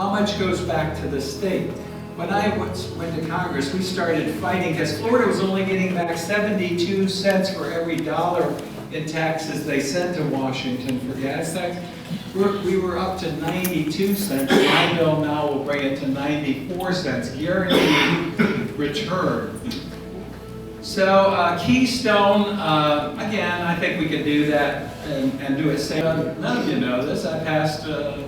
how much goes back to the state? When I went to Congress, we started fighting because Florida was only getting back 72 cents for every dollar in taxes they sent to Washington for gas tax. We were up to 92 cents. My bill now will bring it to 94 cents, guaranteed return. So Keystone, again, I think we could do that and do it safe. None of you know this. I passed a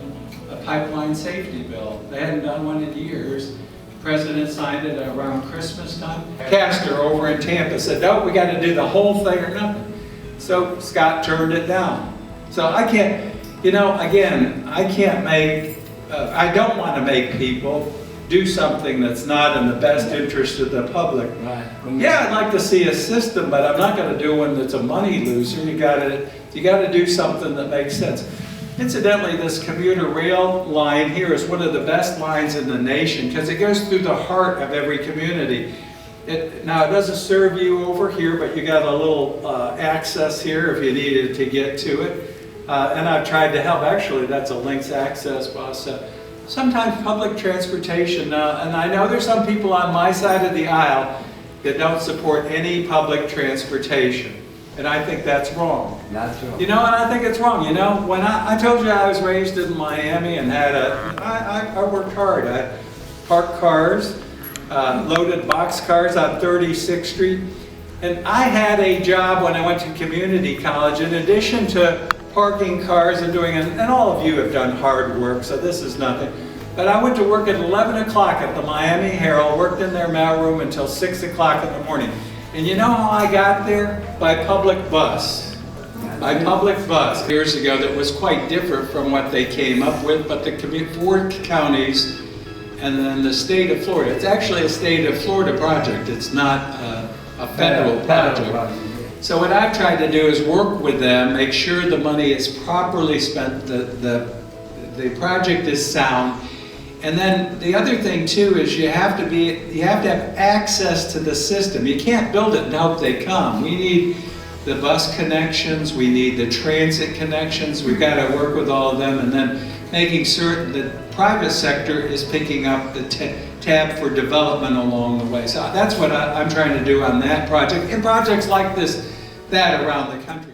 pipeline safety bill. They hadn't done one in years. The president signed it around Christmas time. Castor over in Tampa said, no, we got to do the whole thing or nothing. So Scott turned it down. So I can't, you know, again, I can't make, I don't want to make people do something that's not in the best interest of the public. Right. Yeah, I'd like to see a system, but I'm not going to do one that's a money loser. You got to do something that makes sense. Incidentally, this commuter rail line here is one of the best lines in the nation because it goes through the heart of every community. Now, it doesn't serve you over here, but you got a little access here if you needed to get to it. And I've tried to help. Actually, that's a Lynx access bus. Sometimes public transportation, and I know there's some people on my side of the aisle that don't support any public transportation. And I think that's wrong. That's wrong. You know, and I think it's wrong. You know, when I told you I was raised in Miami and had I worked hard. I parked cars, loaded boxcars on 36th Street. And I had a job when I went to community college in addition to parking cars and doing it. And all of you have done hard work, so this is nothing. But I went to work at 11 o'clock at the Miami Herald, worked in their mailroom until 6 o'clock in the morning. And you know how I got there? By public bus. By public bus. Years ago that was quite different from what they came up with, but the 4 counties and then the state of Florida. It's actually a state of Florida project. It's not a federal project. So what I've tried to do is work with them, make sure the money is properly spent, the project is sound. And then the other thing too is you have to have access to the system. You can't build it and hope they come. We need the bus connections, we need the transit connections, we've got to work with all of them, and then making certain that the private sector is picking up the tab for development along the way. So that's what I'm trying to do on that project, and projects like this, that around the country.